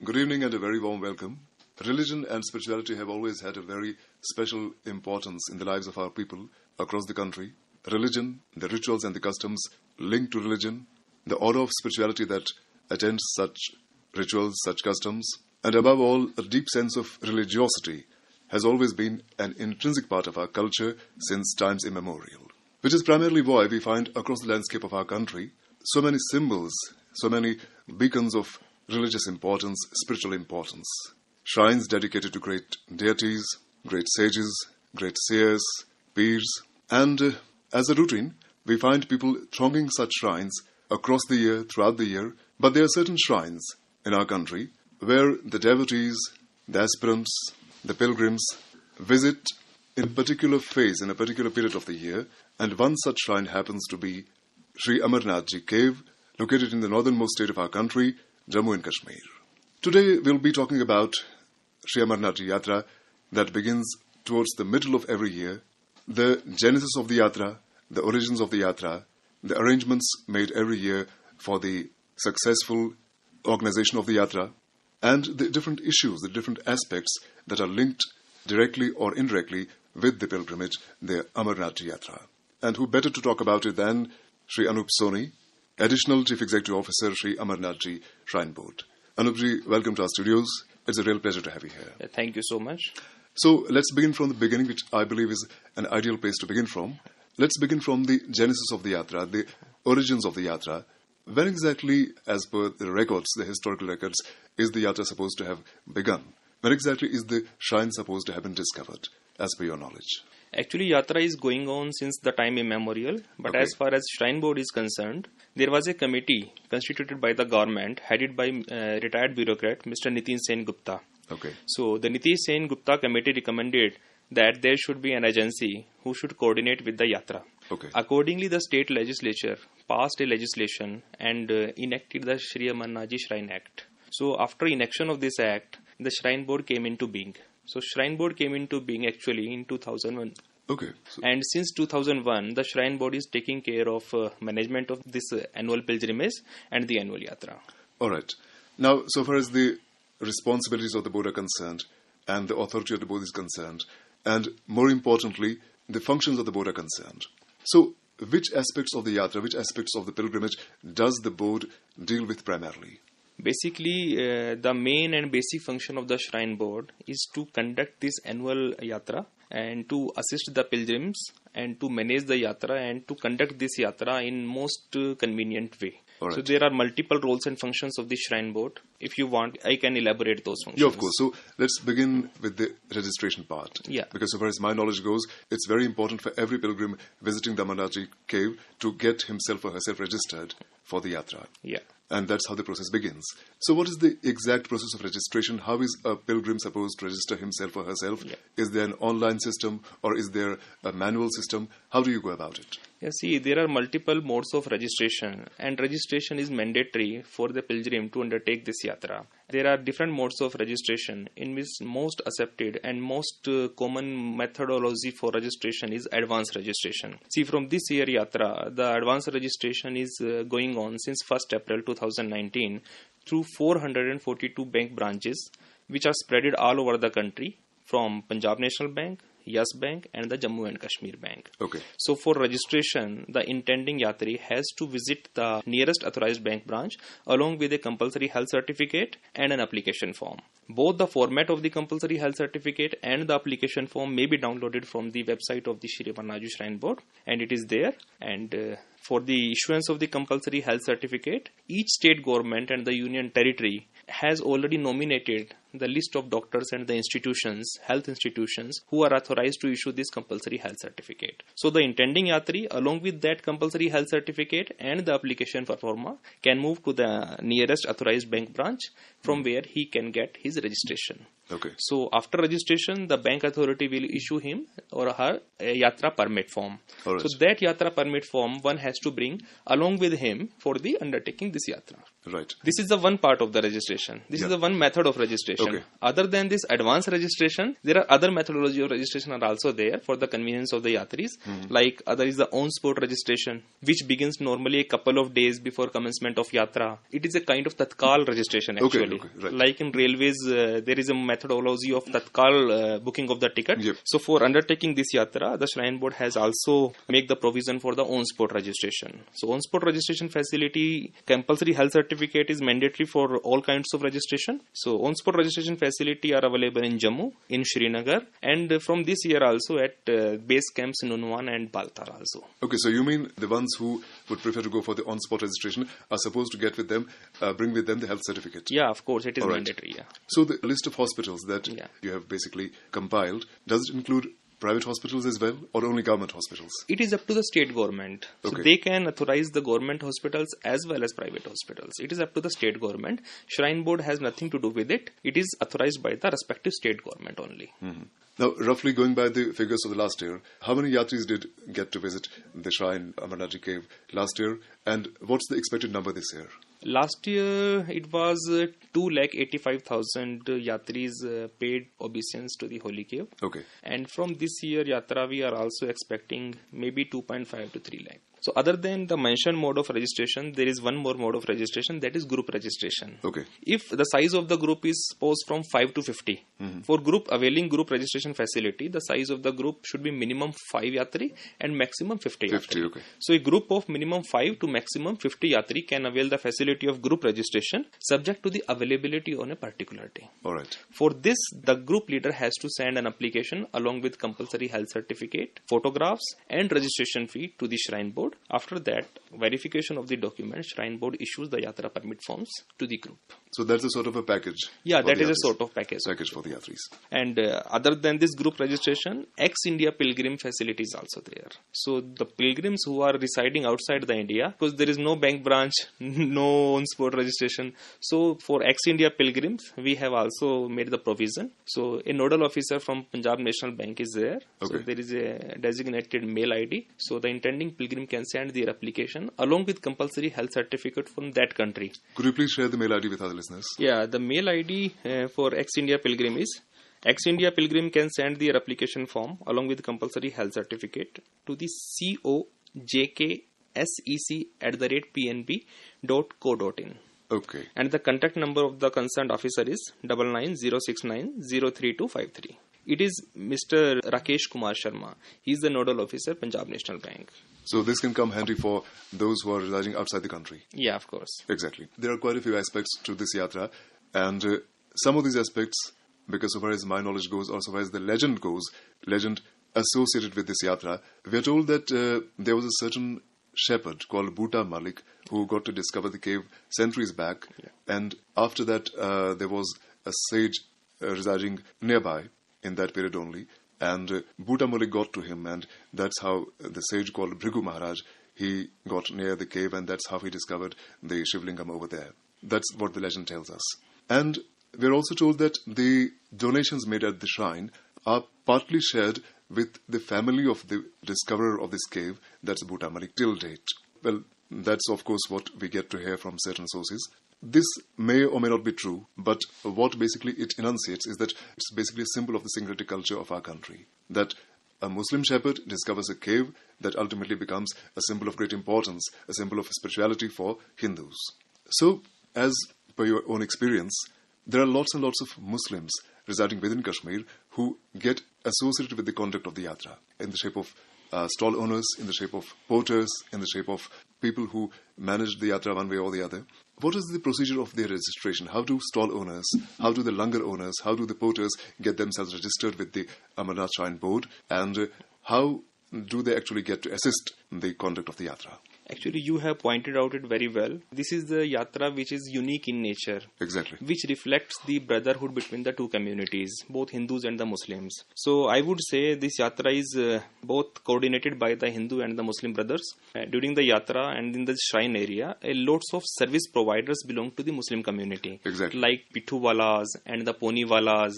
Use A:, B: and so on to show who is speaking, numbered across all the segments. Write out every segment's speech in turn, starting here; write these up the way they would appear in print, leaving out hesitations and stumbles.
A: Good evening and a very warm welcome. Religion and spirituality have always had a very special importance in the lives of our people across the country. Religion, the rituals and the customs linked to religion, the order of spirituality that attends such rituals, such customs, and above all, a deep sense of religiosity has always been an intrinsic part of our culture since times immemorial. Which is primarily why we find across the landscape of our country so many symbols, so many beacons of religious importance, spiritual importance. Shrines dedicated to great deities, great sages, great seers, peers, and as a routine, we find people thronging such shrines across the year, throughout the year, but there are certain shrines in our country where the devotees, the aspirants, the pilgrims visit in a particular phase, in a particular period of the year, and one such shrine happens to be Shri Amarnath cave, located in the northernmost state of our country, Jammu and Kashmir. Today we'll be talking about Shri Amarnath Yatra that begins towards the middle of every year, the genesis of the Yatra, the origins of the Yatra, the arrangements made every year for the successful organization of the Yatra, and the different issues, the different aspects that are linked directly or indirectly with the pilgrimage, the Amarnath Yatra. And who better to talk about it than Shri Anoop Soni, Additional Chief Executive Officer, Shri Amarnath Shrine Board. Anoop welcome to our studios. It's a real pleasure to have you here.
B: Thank you so much.
A: So let's begin from the beginning, which I believe is an ideal place to begin from. Let's begin from the genesis of the Yatra, the origins of the Yatra. When exactly, as per the records, the historical records, is the Yatra supposed to have begun? When exactly is the shrine supposed to have been discovered, as per your knowledge?
B: Actually, Yatra is going on since the time immemorial, but as far as Shrine Board is concerned, there was a committee constituted by the government, headed by retired bureaucrat Mr. Nitin Sen Gupta. So, the Nitin Sen Gupta committee recommended that there should be an agency who should coordinate with the Yatra. Accordingly, the state legislature passed a legislation and enacted the Shri Amarnath Shrine Act. So, after enaction of this act, the Shrine Board came into being. So, Shrine Board came into being actually in 2001. And since 2001, the Shrine Board is taking care of management of this annual pilgrimage and the annual Yatra.
A: Alright. Now, so far as the responsibilities of the board are concerned, and the authority of the board is concerned, and more importantly, the functions of the board are concerned. So, which aspects of the Yatra, which aspects of the pilgrimage does the board deal with primarily?
B: Basically, the main and basic function of the Shrine Board is to conduct this annual Yatra and to assist the pilgrims and to manage the Yatra and to conduct this Yatra in most convenient way. So there are multiple roles and functions of the Shrine Board. If you want, I can elaborate those functions.
A: Yeah, of course. So let's begin with the registration part.
B: Yeah.
A: Because so far as my knowledge goes, it's very important for every pilgrim visiting the Amarnath cave to get himself or herself registered for the Yatra.
B: Yeah.
A: And that's how the process begins. So what is the exact process of registration? How is a pilgrim supposed to register himself or herself?
B: Yeah.
A: Is there an online system or is there a manual system? How do you go about it?
B: Yeah, see, there are multiple modes of registration, and registration is mandatory for the pilgrim to undertake this Yatra. There are different modes of registration, in which most accepted and most common methodology for registration is advance registration. See, from this year Yatra, the advance registration is going on since 1st April 2019 through 442 bank branches, which are spread all over the country from Punjab National Bank, Yes Bank and the Jammu and Kashmir Bank. So for registration, the intending Yatri has to visit the nearest authorized bank branch along with a compulsory health certificate and an application form. Both the format of the compulsory health certificate and the application form may be downloaded from the website of the Shri Amarnath Shrine Board, and it is there. And for the issuance of the compulsory health certificate, each state government and the union territory has already nominated the list of doctors and the institutions, health institutions, who are authorized to issue this compulsory health certificate. So the intending Yatri, along with that compulsory health certificate and the application form, can move to the nearest authorized bank branch from where he can get his registration. So after registration, the bank authority will issue him or her a Yatra permit form. So that Yatra permit form one has to bring along with him for the undertaking this Yatra. This is the one part of the registration. This is the one method of registration. registration.
A: Okay.
B: Other than this advanced registration, there are other methodology of registration are also there for the convenience of the yatris. Like other is the on-spot registration, which begins normally a couple of days before commencement of yatra. It is a kind of tatkal registration actually.
A: Okay, right.
B: Like in railways, there is a methodology of tatkal booking of the ticket.
A: Yep.
B: So for undertaking this yatra, the Shrine Board has also make the provision for the on-spot registration. So on-spot registration facility, compulsory health certificate is mandatory for all kinds of registration. So on-spot registration facility are available in Jammu, in Srinagar, and from this year also at base camps in Unwan and Baltar also.
A: Okay, so you mean the ones who would prefer to go for the on-spot registration are supposed to get with them, bring with them the health certificate?
B: Yeah, of course, it is
A: All right.
B: mandatory. Yeah.
A: So the list of hospitals that
B: Yeah.
A: you have basically compiled, does it include private hospitals as well, or only government hospitals?
B: It is up to the state government. So
A: Okay.
B: they can authorize the government hospitals as well as private hospitals. It is up to the state government. Shrine Board has nothing to do with it. It is authorized by the respective state government only.
A: Now, roughly going by the figures of the last year, how many yatris did get to visit the shrine, Amarnath Ji cave, last year, and what's the expected number this year?
B: Last year it was 2,85,000 yatris paid obeisance to the holy cave.
A: Okay.
B: And from this year yatra we are also expecting maybe 2.5 to 3 lakh. So other than the mentioned mode of registration, there is one more mode of registration, that is group registration.
A: Okay.
B: If the size of the group is supposed from 5 to 50, for group availing group registration facility, the size of the group should be minimum 5 yatri and maximum 50 yatri.
A: 50, okay.
B: So a group of minimum 5 to maximum 50 yatri can avail the facility of group registration subject to the availability on a particular day.
A: All right.
B: For this, the group leader has to send an application along with compulsory health certificate, photographs and registration fee to the Shrine Board. After that, verification of the document, Shrine Board issues the Yatra permit forms to the group.
A: So that's a sort of a package.
B: Yeah,
A: for
B: that
A: the
B: is a
A: yatris.
B: sort of package.
A: Package for the yatris.
B: And other than this group registration, ex-India pilgrim facility is also there. So the pilgrims who are residing outside the India, because there is no bank branch, no on-spot registration. So for ex-India pilgrims, we have also made the provision. So a nodal officer from Punjab National Bank is there. So
A: Okay.
B: there is a designated mail ID. So the intending pilgrim can send their application along with compulsory health certificate from that country.
A: Could you please share the mail ID with our listeners?
B: Yeah, the mail ID for ex-India pilgrim is ex-India pilgrim can send their application form along with compulsory health certificate to the cojksec@pnb.co.in.
A: Okay.
B: And the contact number of the concerned officer is 9906903253. It is Mr. Rakesh Kumar Sharma. He is the nodal officer, Punjab National Bank.
A: So this can come handy for those who are residing outside the country.
B: Yeah, of course.
A: Exactly. There are quite a few aspects to this yatra, and some of these aspects, because so far as my knowledge goes, or so far as the legend goes, legend associated with this yatra, we are told that there was a certain shepherd called Bhuta Malik who got to discover the cave centuries back, and after that there was a sage residing nearby in that period only, and Bhuta Malik got to him, and that's how the sage called Bhrigu Maharaj, he got near the cave, and that's how he discovered the Shivlingam over there. That's what the legend tells us. And we're also told that the donations made at the shrine are partly shared with the family of the discoverer of this cave, that's Bhuta Malik, till date. Well, that's of course what we get to hear from certain sources. This may or may not be true, but what basically it enunciates is that it's basically a symbol of the singularity culture of our country. That a Muslim shepherd discovers a cave that ultimately becomes a symbol of great importance, a symbol of spirituality for Hindus. So, as per your own experience, there are lots and lots of Muslims residing within Kashmir who get associated with the conduct of the yatra in the shape of stall owners, in the shape of porters, in the shape of people who manage the yatra one way or the other. What is the procedure of their registration? How do stall owners, how do the langar owners, how do the porters get themselves registered with the Amarnath Shrine Board, and how do they actually get to assist in the conduct of the yatra?
B: Actually, you have pointed out it very well. This is the yatra which is unique in nature.
A: Exactly.
B: Which reflects the brotherhood between the two communities, both Hindus and the Muslims. So I would say this yatra is both coordinated by the Hindu and the Muslim brothers. During the yatra and in the shrine area, lots of service providers belong to the Muslim community.
A: Exactly.
B: Like Pithu Walas and the Poni Walas,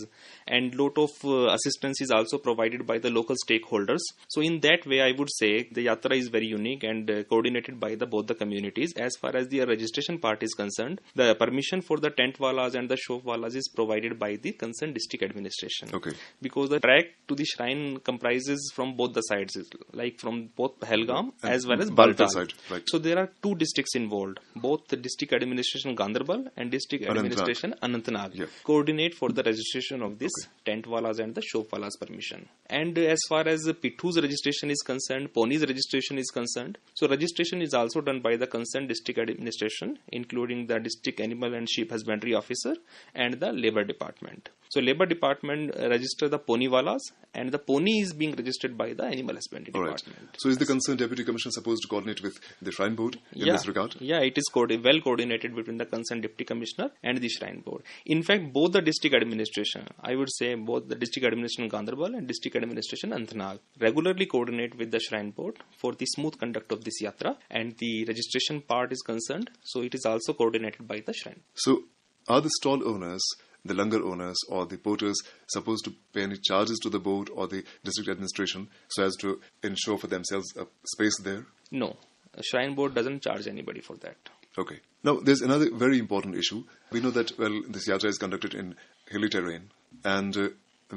B: and lot of assistance is also provided by the local stakeholders. So in that way, I would say the yatra is very unique and coordinated coordinated by both the communities. As far as the registration part is concerned, the permission for the tent walas and the shop walas is provided by the concerned district administration.
A: Okay.
B: Because the track to the shrine comprises from both the sides, like from both Pahalgam as well as Baltal
A: side, right.
B: So there are two districts involved, both the district administration Ganderbal and district administration Anantnag coordinate for the registration of this tent walas and the shop walas permission. And as far as Pithu's registration is concerned, Poni's registration is concerned, so registration is also done by the concerned district administration, including the district animal and sheep husbandry officer and the labor department. So labor department register the pony walas, and the pony is being registered by the animal husbandry department.
A: So is the concerned deputy commissioner supposed to coordinate with the shrine board in this regard?
B: Yeah, it is well coordinated between the concerned deputy commissioner and the shrine board. In fact, both the district administration, I would say both the district administration Ganderbal and district administration Anantnag regularly coordinate with the shrine board for the smooth conduct of this yatra, and the registration part is concerned, so it is also coordinated by the shrine.
A: So are the stall owners, the langar owners or the porters supposed to pay any charges to the board or the district administration so as to ensure for themselves a space there?
B: No, the shrine board doesn't charge anybody for that.
A: Okay. Now, there's another very important issue. We know that, this yatra is conducted in hilly terrain, and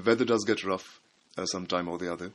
A: weather does get rough some time or the other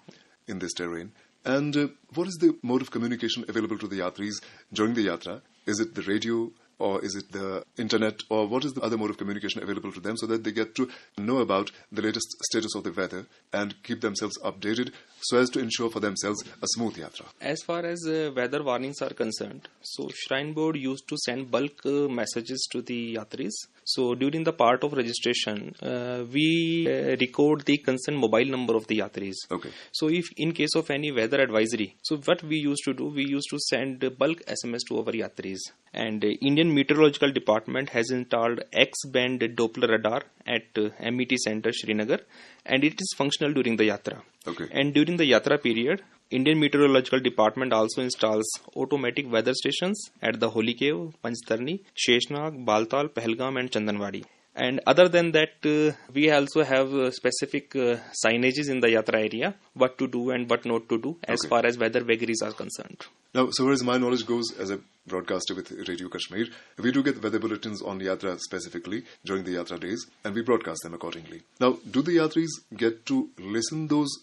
A: in this terrain. And what is the mode of communication available to the yatris during the yatra? Is it the radio, or is it the internet, or what is the other mode of communication available to them so that they get to know about the latest status of the weather and keep themselves updated so as to ensure for themselves a smooth yatra?
B: As far as weather warnings are concerned, so Shrine Board used to send bulk messages to the yatris. So during the part of registration, we record the concerned mobile number of the yatris.
A: Okay.
B: So if in case of any weather advisory, so what we used to do, we used to send bulk SMS to our yatris. And Indian Meteorological Department has installed X-band Doppler radar at MET Center, Srinagar, and it is functional during the yatra.
A: Okay.
B: And during the yatra period, Indian Meteorological Department also installs automatic weather stations at the Holy Cave, Panchtarni, Sheshnag, Baltal, Pahalgam and Chandanwadi. And other than that, we also have specific signages in the yatra area, what to do and what not to do as far as weather vagaries are concerned.
A: Now, so far as my knowledge goes, as a broadcaster with Radio Kashmir, we do get weather bulletins on Yatra specifically during the Yatra days, and we broadcast them accordingly. Now, do the Yatris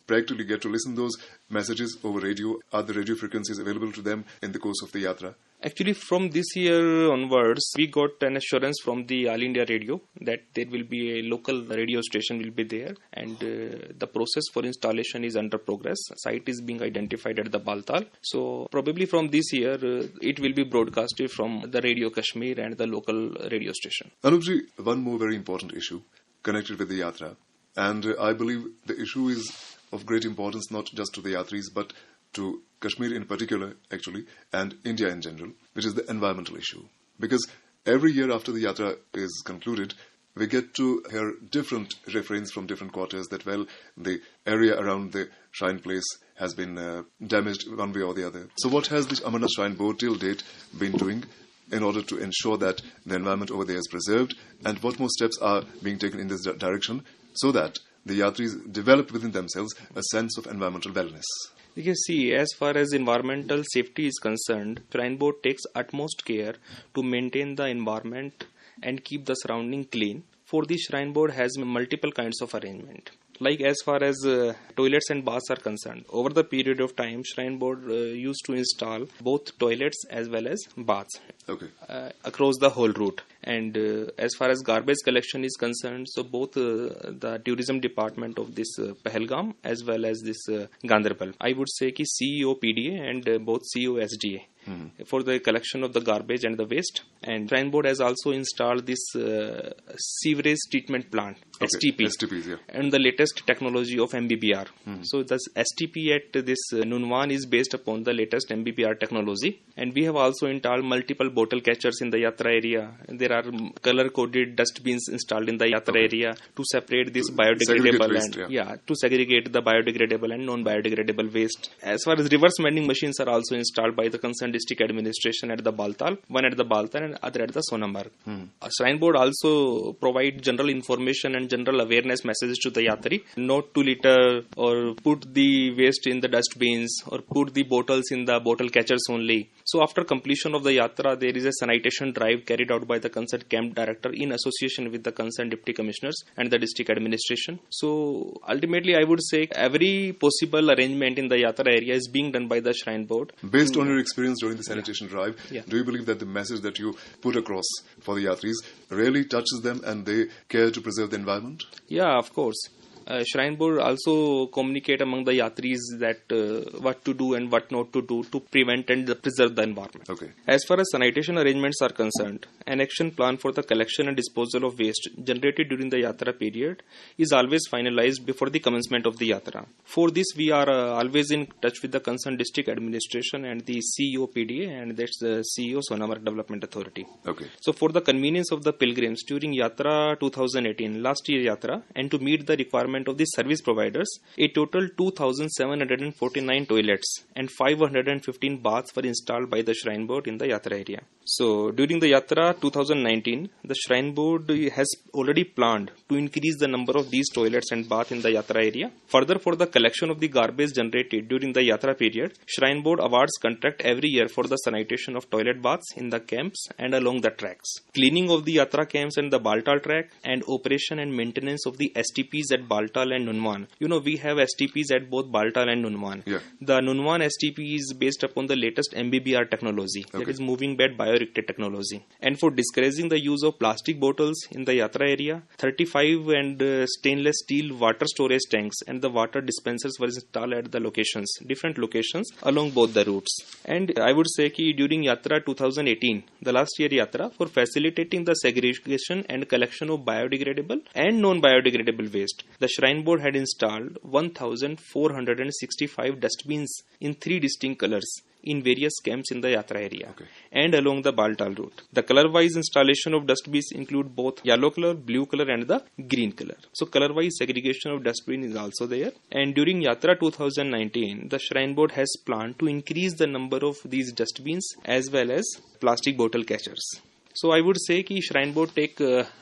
A: practically get to listen those messages over radio? Are the radio frequencies available to them in the course of the Yatra?
B: Actually, from this year onwards, we got an assurance from the All India Radio that there will be a local radio station will be there, and the process for installation is under progress. Site is being identified at the Baltal. So probably from this year, it will be broadcasted from the Radio Kashmir and the local radio station.
A: Anoopji, one more very important issue connected with the Yatra, and I believe the issue is of great importance not just to the Yatris but to Kashmir in particular, actually, and India in general, which is the environmental issue. Because every year after the Yatra is concluded, we get to hear different refrains from different quarters that, well, the area around the shrine place has been damaged one way or the other. So what has the Amarnath Shrine Board till date been doing in order to ensure that the environment over there is preserved, and what more steps are being taken in this direction so that the Yatris develop within themselves a sense of environmental wellness?
B: You can see, as far as environmental safety is concerned, Shrine Board takes utmost care to maintain the environment and keep the surrounding clean. For the Shrine Board has multiple kinds of arrangement. Like as far as toilets and baths are concerned, over the period of time, Shrine Board used to install both toilets as well as baths across the whole route. And as far as garbage collection is concerned, so both the tourism department of this Pahalgam as well as this Ganderbal, I would say ki CEO PDA and both CEO SDA. For the collection of the garbage and the waste. And Shrine Board has also installed this sewerage treatment plant, STP, and the latest technology of MBBR. So the STP at this Nunwan is based upon the latest MBBR technology. And we have also installed multiple bottle catchers in the Yatra area. There are color-coded dustbins installed in the Yatra area to separate this biodegradable waste, to segregate the biodegradable and non-biodegradable waste. As far as reverse vending machines are also installed by the concerned district administration at the Baltal, one at the Baltal and other at the Sonambarg. Shrine Board also provide general information and and general awareness messages to the yatri, not to litter or put the waste in the dustbins or put the bottles in the bottle catchers only. So after completion of the yatra, there is a sanitation drive carried out by the concerned camp director in association with the concerned deputy commissioners and the district administration. So ultimately, I would say every possible arrangement in the yatra area is being done by the Shrine Board.
A: Based on your experience during the sanitation drive,
B: Yeah.
A: do you believe that the message that you put across for the yatris really touches them and they care to preserve the environment?
B: Yeah, of course. Shrine Board also communicate among the yatris that what to do and what not to do to prevent and preserve the environment.
A: Okay.
B: As far as sanitation arrangements are concerned, an action plan for the collection and disposal of waste generated during the yatra period is always finalized before the commencement of the yatra. For this, we are always in touch with the concerned district administration and the CEO PDA, and that's the CEO Soni Development Authority.
A: Okay.
B: So for the convenience of the pilgrims during Yatra 2018, last year Yatra, and to meet the requirement of the service providers, a total 2,749 toilets and 515 baths were installed by the Shrine Board in the Yatra area. So during the Yatra 2019, the Shrine Board has already planned to increase the number of these toilets and baths in the Yatra area. Further, for the collection of the garbage generated during the Yatra period, Shrine Board awards contract every year for the sanitation of toilet baths in the camps and along the tracks. Cleaning of the Yatra camps and the Baltal track, and operation and maintenance of the STPs at Baltal and Nunwan. You know, we have STPs at both Baltal and Nunwan.
A: Yeah.
B: The Nunwan STP is based upon the latest MBBR technology, that is moving bed bioreactor technology. And for discouraging the use of plastic bottles in the Yatra area, 35 and stainless steel water storage tanks and the water dispensers were installed at the locations, different locations along both the routes. And I would say that during Yatra 2018, the last year Yatra, for facilitating the segregation and collection of biodegradable and non-biodegradable waste, the Shrine Board had installed 1,465 dustbins in 3 distinct colors in various camps in the Yatra area and along the Baltal route. The color-wise installation of dustbins include both yellow color, blue color and the green color. So color-wise segregation of dustbin is also there. And during Yatra 2019, the Shrine Board has planned to increase the number of these dustbins as well as plastic bottle catchers. So I would say that Shrine Board take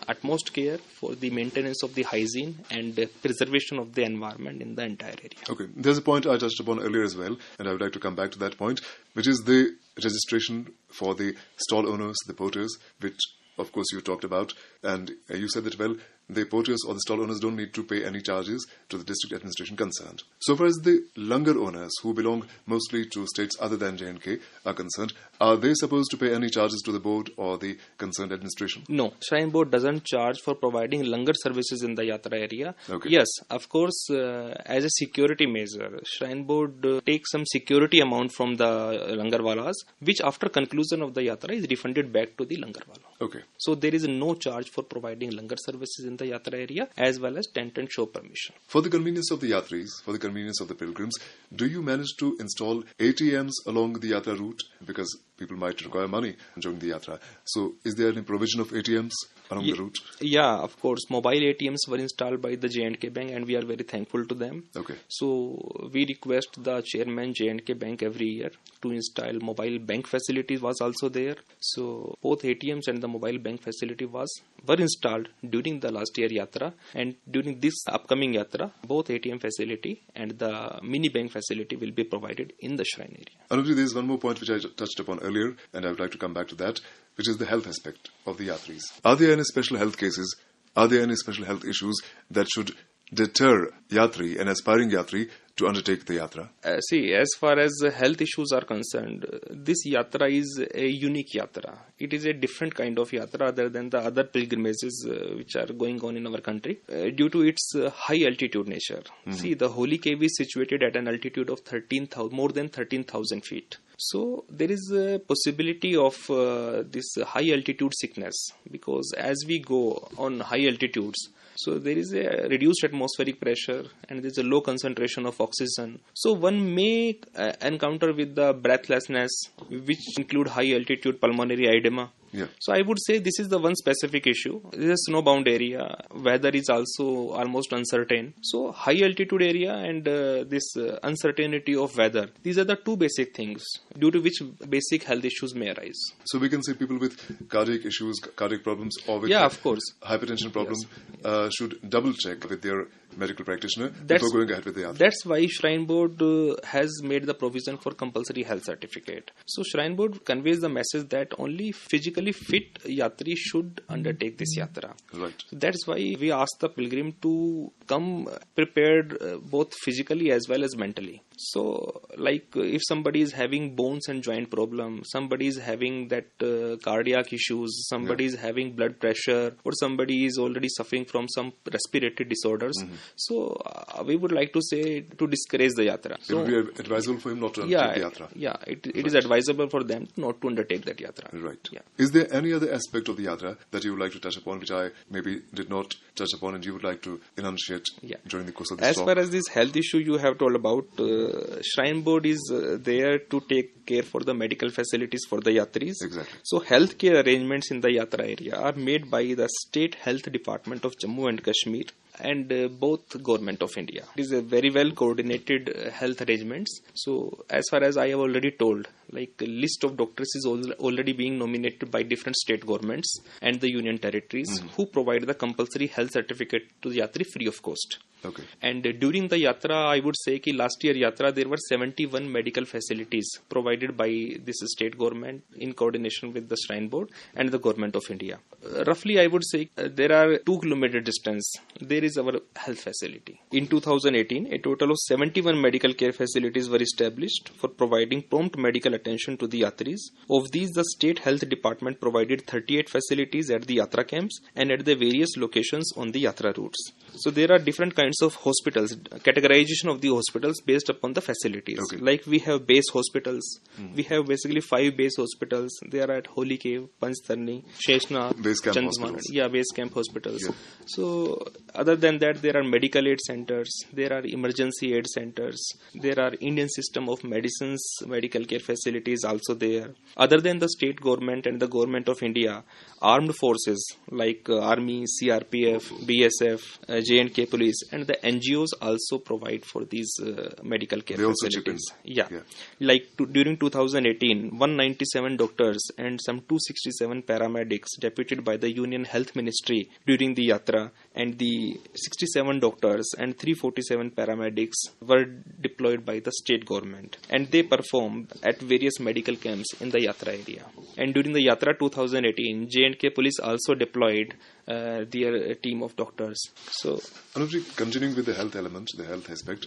B: utmost care for the maintenance of the hygiene and preservation of the environment in the entire area.
A: Okay. There's a point I touched upon earlier as well, and I would like to come back to that point, which is the registration for the stall owners, the porters, which of course you talked about, and you said that, well, the porters or the stall owners don't need to pay any charges to the district administration concerned. So far as the langar owners, who belong mostly to states other than J&K, are concerned, are they supposed to pay any charges to the board or the concerned administration?
B: No, Shrine Board doesn't charge for providing langar services in the Yatra area.
A: Okay.
B: Yes, of course, as a security measure, Shrine Board takes some security amount from the langarwalas, which after conclusion of the Yatra is refunded back to the langarwala.
A: Okay.
B: So there is no charge for providing langar services in the Yatra area as well as tent and show permission.
A: For the convenience of the yatris, for the convenience of the pilgrims, do you manage to install ATMs along the Yatra route? Because people might require money during the Yatra. So is there any provision of ATMs along the route?
B: Yeah, of course. Mobile ATMs were installed by the J&K Bank and we are very thankful to them.
A: Okay.
B: So we request the chairman J&K Bank every year to install mobile bank facilities was also there. So both ATMs and the mobile bank facility were installed during the last year Yatra, and during this upcoming Yatra, both ATM facility and the mini bank facility will be provided in the shrine area.
A: Anoop, there is one more point which I touched upon earlier, and I would like to come back to that, which is the health aspect of the yatris. Are there any special health cases? Are there any special health issues that should deter yatri, an aspiring yatri, to undertake the yatra?
B: See, as far as health issues are concerned, this yatra is a unique yatra. It is a different kind of yatra other than the other pilgrimages which are going on in our country due to its high altitude nature. See, the holy cave is situated at an altitude of more than 13,000 feet. So there is a possibility of this high altitude sickness, because as we go on high altitudes, so there is a reduced atmospheric pressure and there is a low concentration of oxygen. So one may encounter with the breathlessness, which include high altitude pulmonary edema,
A: Yeah.
B: So I would say this is the one specific issue. This is a snowbound area. Weather is also almost uncertain. So high altitude area and this uncertainty of weather. These are the two basic things due to which basic health issues may arise.
A: So we can say people with cardiac issues, cardiac problems, or with
B: Yeah, of course.
A: hypertension problem should double check with their medical practitioner
B: That's-
A: before going ahead with the yatra.
B: That's why Shrine Board has made the provision for compulsory health certificate. So Shrine Board conveys the message that only physically fit yatri should undertake this yatra.
A: Right.
B: So that's why we ask the pilgrim to come prepared both physically as well as mentally. So like if somebody is having bones and joint problem, somebody is having that cardiac issues, somebody is having blood pressure, or somebody is already suffering from some respiratory disorders. So we would like to say to discourage the yatra.
A: It
B: So
A: would be advisable for him not to undertake the yatra.
B: yeah, it is advisable for them not to undertake that yatra.
A: Right.
B: Yeah.
A: Is there any other aspect of the yatra that you would like to touch upon, which I maybe did not touch upon, and you would like to enunciate during the course of this
B: As
A: talk?
B: far as this health issue you have told about, Shrine Board is there to take care for the medical facilities for the yatris.
A: Exactly.
B: So healthcare arrangements in the yatra area are made by the State Health Department of Jammu and Kashmir and both Government of India. It is a very well coordinated health arrangements. So as far as I have already told, like a list of doctors is already being nominated by different state governments and the union territories who provide the compulsory health certificate to the yatri free of cost.
A: Okay.
B: And during the yatra, I would say that last year yatra there were 71 medical facilities provided by this state government in coordination with the Shrine Board and the Government of India. Roughly, I would say there are 2 kilometer distance. There is our health facility. In 2018, a total of 71 medical care facilities were established for providing prompt medical attention to the yatris. Of these, the State Health Department provided 38 facilities at the yatra camps and at the various locations on the yatra routes. So there are different kinds of hospitals, categorization of the hospitals based upon the facilities.
A: Okay.
B: Like we have base hospitals. We have basically 5 base hospitals. They are at Holy Cave, Panchtarni, Sheshna,
A: Base camp
B: Chandman.
A: hospitals.
B: Yeah, base camp hospitals.
A: Yeah.
B: So other than that, there are medical aid centers. There are emergency aid centers. There are Indian system of medicines, medical care facilities also there. Other than the state government and the Government of India, armed forces like Army, CRPF, BSF, J&K Police and the NGOs also provide for these medical care
A: They also chip in.
B: facilities. Yeah.
A: Yeah.
B: Like during 2018, 197 doctors and some 267 paramedics deputed by the Union Health Ministry during the yatra, and the 67 doctors and 347 paramedics were deployed by the state government, and they performed at various medical camps in the yatra area. And during the yatra 2018, J&K Police also deployed their team of doctors. So
A: Anoopji, continuing with the health element, the health aspect,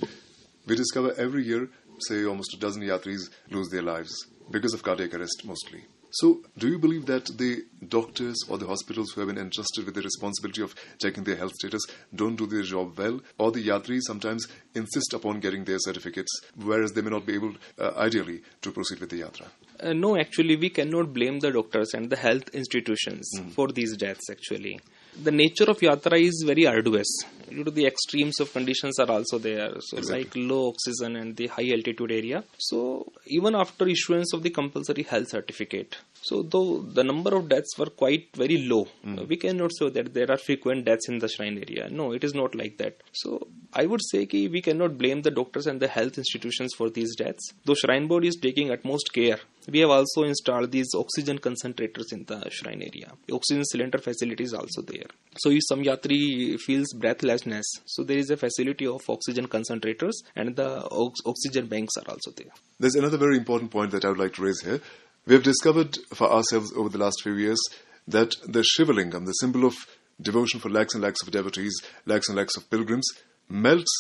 A: we discover every year, say almost a dozen yatris lose their lives because of cardiac arrest mostly. So, do you believe that the doctors or the hospitals who have been entrusted with the responsibility of checking their health status don't do their job well, or the yatris sometimes insist upon getting their certificates, whereas they may not be able, ideally, to proceed with the yatra?
B: No, actually, we cannot blame the doctors and the health institutions for these deaths, actually. The nature of yatra is very arduous. Due to the extremes of conditions are also there. So,
A: Exactly.
B: like low oxygen and the high altitude area. So, even after issuance of the compulsory health certificate, so though the number of deaths were quite very low, we cannot say that there are frequent deaths in the shrine area. No, it is not like that. So, I would say that we cannot blame the doctors and the health institutions for these deaths. Though Shrine Board is taking utmost care, we have also installed these oxygen concentrators in the shrine area. The oxygen cylinder facility is also there. So if some yatri feels breathlessness, so there is a facility of oxygen concentrators, and the oxygen banks are also there.
A: There's another very important point that I would like to raise here. We have discovered for ourselves over the last few years that the Shivalingam, the symbol of devotion for lakhs and lakhs of devotees, lakhs and lakhs of pilgrims, melts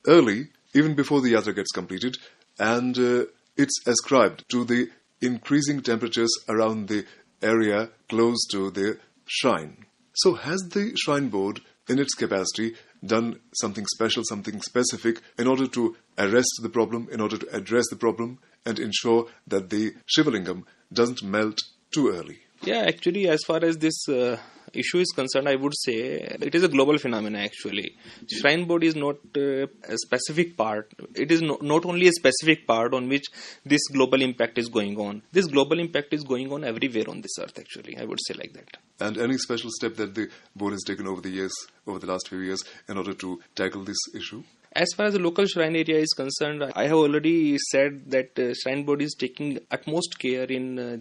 A: early, even before the yatra gets completed, and it's ascribed to the increasing temperatures around the area close to the shrine. So has the Shrine Board, in its capacity, done something special, something specific in order to arrest the problem, in order to address the problem, and ensure that the Shivalingam doesn't melt too early?
B: Yeah, actually, as far as this issue is concerned, I would say it is a global phenomenon actually. Shrine board is not a specific part. It is not only a specific part on which this global impact is going on. This global impact is going on everywhere on this earth actually. I would say like that.
A: And any special step that the board has taken over the last few years, in order to tackle this issue?
B: As far as the local shrine area is concerned, I have already said that Shrine Board is taking utmost care in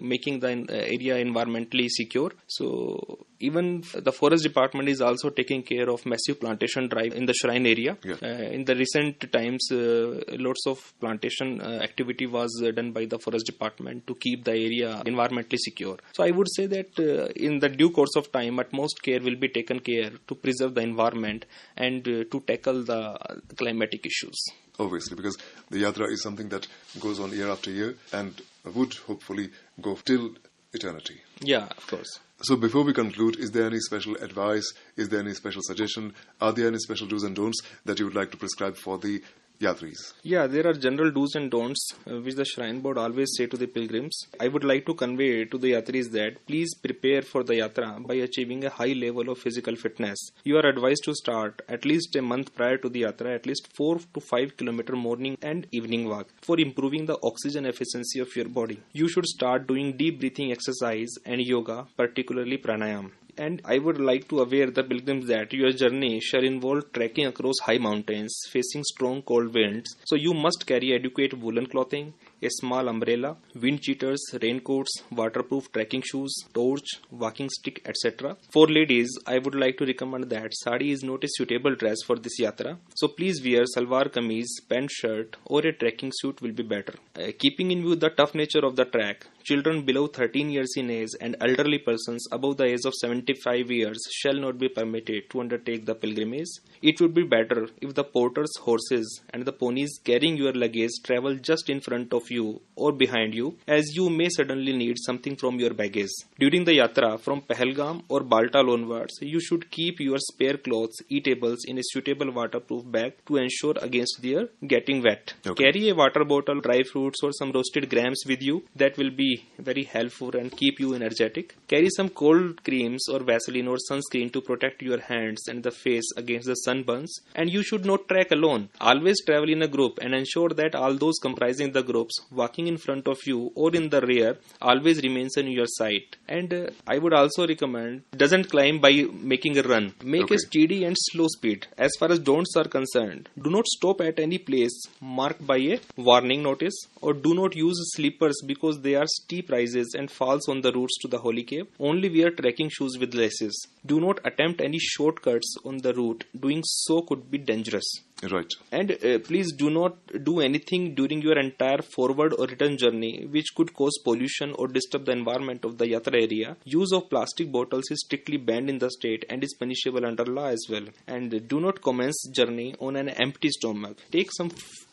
B: making the area environmentally secure. So even the forest department is also taking care of massive plantation drive in the shrine area.
A: Yeah.
B: In the recent times, lots of plantation activity was done by the forest department to keep the area environmentally secure. So I would say that in the due course of time, utmost care will be taken care to preserve the environment and to tackle the climatic issues.
A: Obviously, because the Yatra is something that goes on year after year and would hopefully go till eternity.
B: Yeah, of course.
A: So before we conclude, is there any special advice? Is there any special suggestion? Are there any special do's and don'ts that you would like to prescribe for the Yatris?
B: Yeah, there are general do's and don'ts which the Shrine Board always say to the pilgrims. I would like to convey to the Yatris that please prepare for the Yatra by achieving a high level of physical fitness. You are advised to start at least a month prior to the Yatra at least 4 to 5 kilometer morning and evening walk for improving the oxygen efficiency of your body. You should start doing deep breathing exercise and yoga, particularly pranayam. And I would like to aware the pilgrims that your journey shall involve trekking across high mountains, facing strong cold winds. So you must carry adequate woolen clothing, a small umbrella, wind cheaters, raincoats, waterproof trekking shoes, torch, walking stick, etc. For ladies, I would like to recommend that sari is not a suitable dress for this yatra. So please wear salwar kameez, pant shirt or a trekking suit will be better. Keeping in view the tough nature of the trek, children below 13 years in age and elderly persons above the age of 75 years shall not be permitted to undertake the pilgrimage. It would be better if the porters, horses and the ponies carrying your luggage travel just in front of you or behind you, as you may suddenly need something from your baggage. During the yatra from Pahalgam or Baltal onwards, you should keep your spare clothes, eatables in a suitable waterproof bag to ensure against their getting wet.
A: Okay.
B: Carry a water bottle, dry fruits or some roasted grams with you. That will be very helpful and keep you energetic. Carry some cold creams or Vaseline or sunscreen to protect your hands and the face against the sunburns. And you should not trek alone. Always travel in a group and ensure that all those comprising the groups walking in front of you or in the rear always remains on your sight. And I would also recommend doesn't climb by making a run. Make a steady and slow speed. As far as don'ts are concerned, do not stop at any place marked by a warning notice, or do not use slippers because they are steep rises and falls on the routes to the holy cave. Only wear trekking shoes with laces. Do not attempt any shortcuts on the route. Doing so could be dangerous.
A: Right.
B: And please do not do anything during your entire forward or return journey which could cause pollution or disturb the environment of the yatra area. Use of plastic bottles is strictly banned in the state and is punishable under law as well. And do not commence journey on an empty stomach. Take some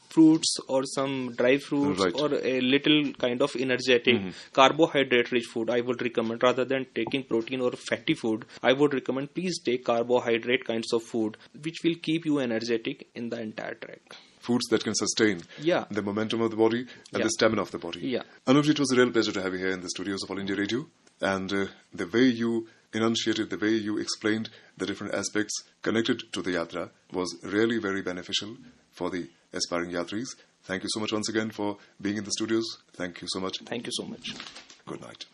B: fruits or some dry fruits or a little kind of energetic carbohydrate rich food I would recommend. Rather than taking protein or fatty food, I would recommend please take carbohydrate kinds of food which will keep you energetic in the entire trek.
A: Foods that can sustain the momentum of the body and the stamina of the body.
B: Yeah.
A: Anoop, it was a real pleasure to have you here in the studios of All India Radio. And the way you enunciated, the way you explained the different aspects connected to the yatra was really very beneficial for the aspiring yatris. Thank you so much once again for being in the studios. Thank you so much.
B: Thank you so much.
A: Good night.